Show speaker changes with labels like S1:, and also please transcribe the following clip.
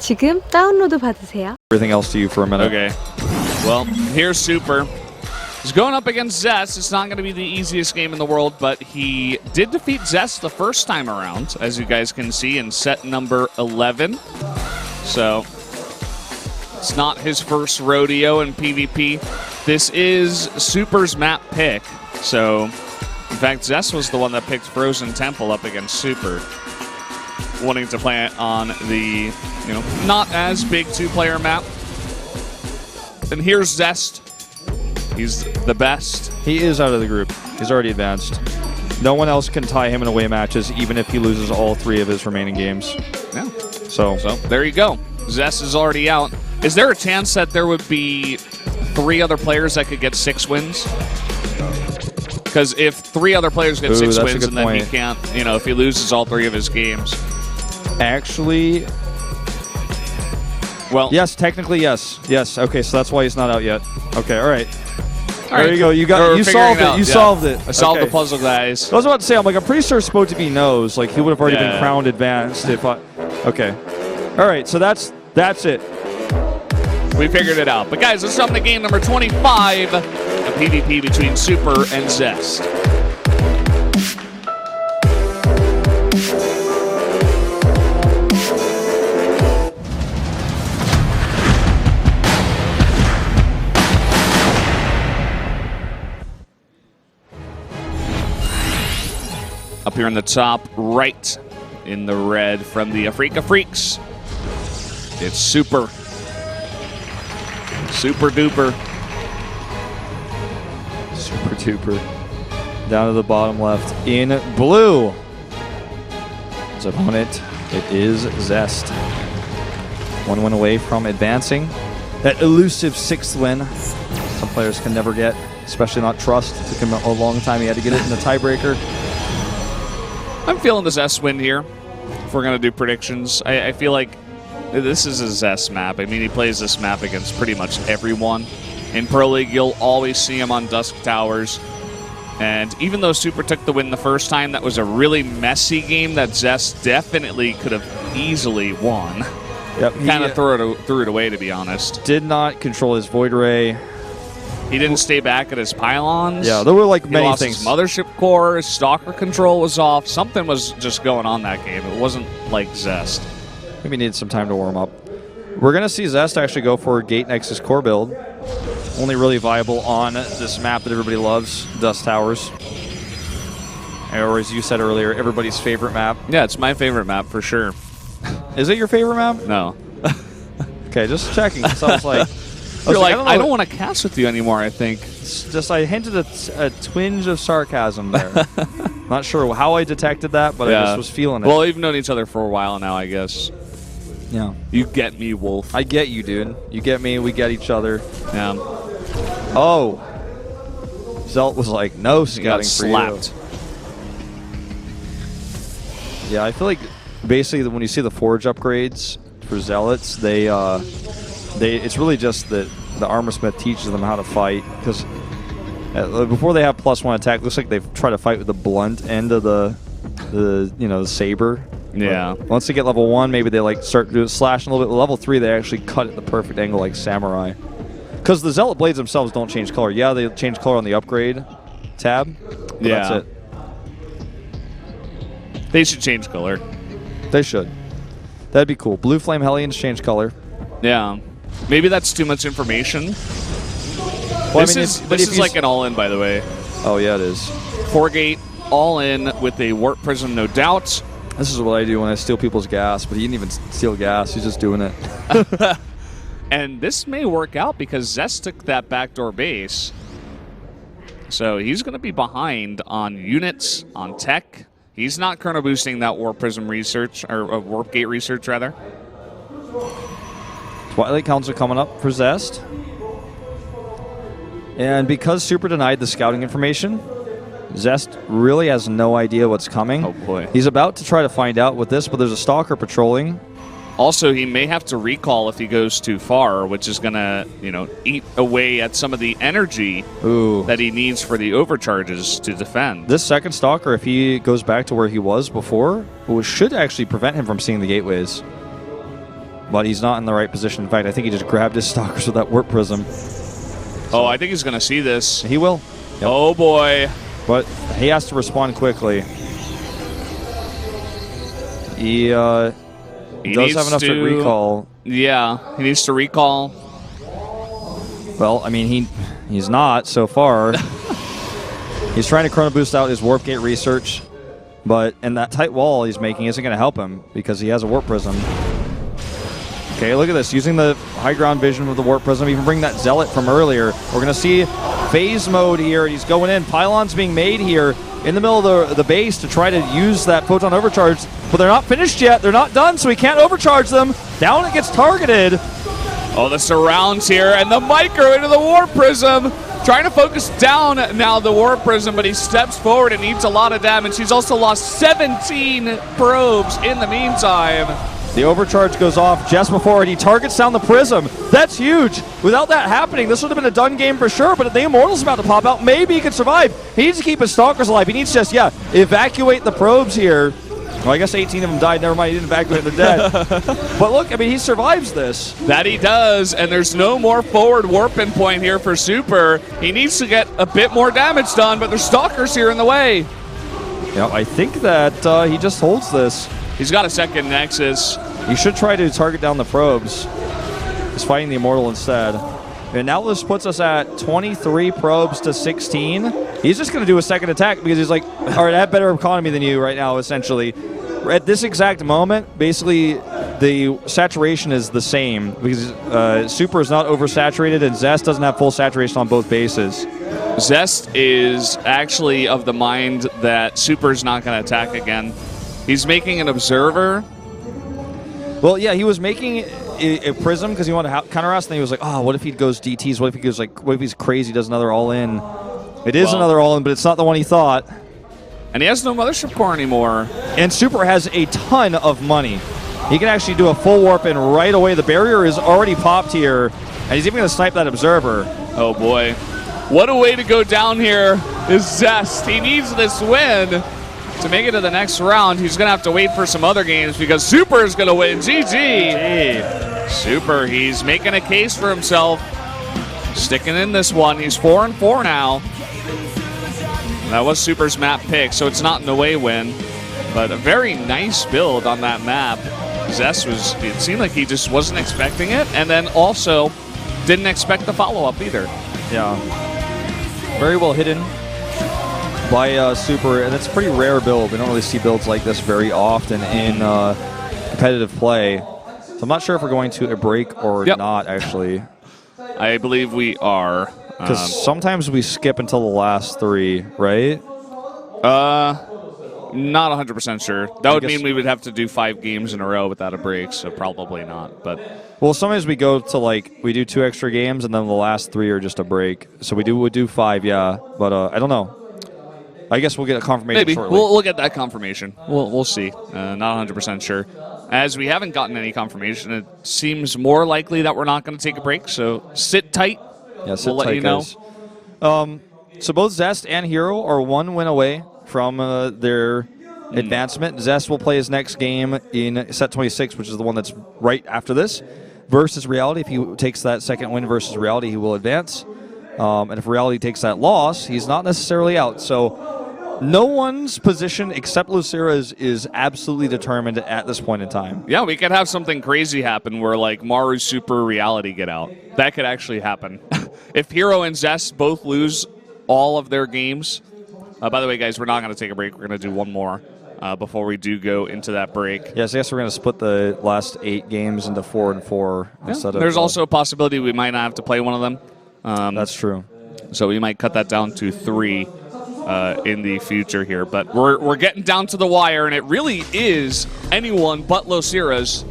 S1: 지금 다운로드 받으세요.
S2: Everything else to you for a minute.
S3: Okay. Well, here's Super. He's going up against Zest. It's not going to be the easiest game in the world, but he did defeat Zest the first time around, as you guys can see, in set number 11. So it's not his first rodeo in PvP. This is Super's map pick. So, in fact, Zest was the one that picked Frozen Temple up against Super, wanting to play it on the, not as big two-player map. And here's Zest. He's the best.
S2: He is out of the group. He's already advanced. No one else can tie him in away matches, even if he loses all 3 of his remaining games.
S3: Yeah.
S2: So
S3: there you go. Zest is already out. Is there a chance that there would be 3 other players that could get 6 wins? Because if 3 other players get 6 wins and then he can't, if he loses all 3 of his games.
S2: Actually, well, yes, technically, yes. Yes, okay, so that's why he's not out yet. Okay, all right. There you go. You solved it. You solved it.
S3: I solved the puzzle, guys.
S2: I was about to say, I'm pretty sure it's supposed to be no's. Like, he would have already been crowned advanced if I... Okay. All right, so that's it.
S3: We figured it out. But, guys, let's jump into game number 25, a PvP between Super and Zest. Up here in the top right, in the red from the Afrika Freaks, it's Super. Super duper.
S2: Super duper. Down to the bottom left in blue. His opponent, it is Zest. 1 win away from advancing. That elusive 6th win. Some players can never get, especially not Trust. It took him a long time. He had to get it in the tiebreaker.
S3: I'm feeling the Zest win here, if we're going to do predictions. I feel like this is a Zest map. I mean, he plays this map against pretty much everyone. In Pro League, you'll always see him on Dusk Towers. And even though Super took the win the first time, that was a really messy game that Zest definitely could have easily won.
S2: Yep,
S3: kind of threw it away, to be honest.
S2: Did not control his Void Ray.
S3: He didn't stay back at his pylons.
S2: Yeah, there were many
S3: lost
S2: things.
S3: His mothership core, his stalker control was off. Something was just going on that game. It wasn't like Zest.
S2: Maybe needed some time to warm up. We're going to see Zest actually go for Gate Nexus core build. Only really viable on this map that everybody loves, Dusk Towers. Or as you said earlier, everybody's favorite map.
S3: Yeah, it's my favorite map for sure.
S2: Is it your favorite map?
S3: No.
S2: Okay, just checking. So I was like...
S3: You're like, I don't want to cast with you anymore, I think.
S2: It's just I hinted a twinge of sarcasm there. Not sure how I detected that, but I just was feeling it.
S3: Well, we've known each other for a while now, I guess.
S2: Yeah.
S3: You get me, Wolf.
S2: I get you, dude. You get me, we get each other.
S3: Yeah.
S2: Oh. Zelt was like, no scouting for
S3: slapped.
S2: you. Yeah, I feel like basically when you see the Forge upgrades for Zealots, it's really just that the Armorsmith teaches them how to fight, because before they have +1 attack, it looks like they try to fight with the blunt end of the saber.
S3: Yeah.
S2: But once they get level 1, maybe they start to slash a little bit. Level 3, they actually cut at the perfect angle like Samurai. Because the Zealot blades themselves don't change color. Yeah, they change color on the upgrade tab. But that's it.
S3: They should change color.
S2: They should. That'd be cool. Blue Flame Hellions change color.
S3: Yeah. Maybe that's too much information.
S2: Well,
S3: this is like an all-in, by the way.
S2: Oh, yeah, it is.
S3: 4-gate, all-in with a Warp Prism, no doubt.
S2: This is what I do when I steal people's gas, but he didn't even steal gas. He's just doing it.
S3: And this may work out because Zest took that backdoor base. So he's going to be behind on units, on tech. He's not chrono boosting that Warp Prism research, or Warp Gate research, rather.
S2: Twilight Council coming up for Zest. And because Super denied the scouting information, Zest really has no idea what's coming.
S3: Oh, boy.
S2: He's about to try to find out with this, but there's a Stalker patrolling.
S3: Also, he may have to recall if he goes too far, which is going to, eat away at some of the energy that he needs for the overcharges to defend.
S2: This second Stalker, if he goes back to where he was before, should actually prevent him from seeing the gateways. but he's not in the right position. In fact, I think he just grabbed his stalkers with that warp prism.
S3: Oh, I think he's going to see this.
S2: He will. Yep.
S3: Oh, boy.
S2: But he has to respond quickly. He does have enough to recall.
S3: Yeah, he needs to recall.
S2: Well, I mean, he's not so far. He's trying to chrono boost out his warp gate research, and that tight wall he's making isn't going to help him because he has a warp prism. Okay, look at this. Using the high ground vision of the warp prism, even bring that zealot from earlier. We're going to see phase mode here. He's going in. Pylons being made here in the middle of the base to try to use that photon overcharge, but they're not finished yet. They're not done, so he can't overcharge them. Down it gets targeted.
S3: Oh, the surrounds here, and the micro into the warp prism. Trying to focus down now the warp prism, but he steps forward and eats a lot of damage. He's also lost 17 probes in the meantime.
S2: The overcharge goes off just before it. He targets down the prism. That's huge. Without that happening, this would have been a done game for sure, but the Immortal's about to pop out. Maybe he can survive. He needs to keep his Stalkers alive. He needs to just, evacuate the probes here. Well, I guess 18 of them died. Never mind, he didn't evacuate. They're dead. But look, I mean, he survives this.
S3: That he does, and there's no more forward warping point here for Super. He needs to get a bit more damage done, but there's Stalkers here in the way.
S2: Yeah, I think that he just holds this.
S3: He's got a second Nexus.
S2: He should try to target down the probes. He's fighting the Immortal instead. And now this puts us at 23 probes to 16. He's just going to do a second attack because he's like, all right, I have better economy than you right now, essentially. At this exact moment, basically, the saturation is the same because Super is not oversaturated and Zest doesn't have full saturation on both bases.
S3: Zest is actually of the mind that Super's not going to attack again. He's making an Observer.
S2: Well, yeah, he was making a prism because he wanted to counter us, and then he was like, oh, what if he goes DTs? What if he goes what if he's crazy, does another all-in? It is another all-in, but it's not the one he thought.
S3: And he has no Mothership Core anymore.
S2: And Super has a ton of money. He can actually do a full warp in right away. The barrier is already popped here, and he's even going to snipe that Observer.
S3: Oh, boy. What a way to go down here is Zest. He needs this win to make it to the next round. He's going to have to wait for some other games because Super is going to win. GG. Super, he's making a case for himself. Sticking in this one. He's 4-4 now. That was Super's map pick, so it's not an away win. But a very nice build on that map. Zest it seemed like he just wasn't expecting it, and then also didn't expect the follow-up either. Yeah.
S2: Very well hidden by Super, and it's a pretty rare build. We don't really see builds like this very often in competitive play. So I'm not sure if we're going to a break or not, actually.
S3: I believe we are.
S2: Because sometimes we skip until the last three, right?
S3: Not 100% sure. That would mean we would have to do 5 games in a row without a break, so probably not. But
S2: well, sometimes we go to we do 2 extra games, and then the last 3 are just a break. So we would do 5, yeah. But I don't know. I guess we'll get a confirmation shortly.
S3: We'll get that confirmation. We'll see. Not 100% sure. As we haven't gotten any confirmation, it seems more likely that we're not going to take a break. So sit tight.
S2: Yeah,
S3: we'll let you know.
S2: So both Zest and Hero are 1 win away from their advancement. Zest will play his next game in set 26, which is the one that's right after this, versus Reality. If he takes that second win versus Reality, he will advance. And if Reality takes that loss, he's not necessarily out. So no one's position except Lucera is absolutely determined at this point in time.
S3: Yeah, we could have something crazy happen where Maru, Super, Reality get out. That could actually happen. If Hero and Zest both lose all of their games. By the way, guys, we're not going to take a break. We're going to do one more before we do go into that break.
S2: Yes, I guess we're going to split the last 8 games into 4 and 4.
S3: Yeah, there's also a possibility we might not have to play one of them.
S2: That's true.
S3: So we might cut that down to 3 in the future here. But we're getting down to the wire, and it really is anyone but Locera's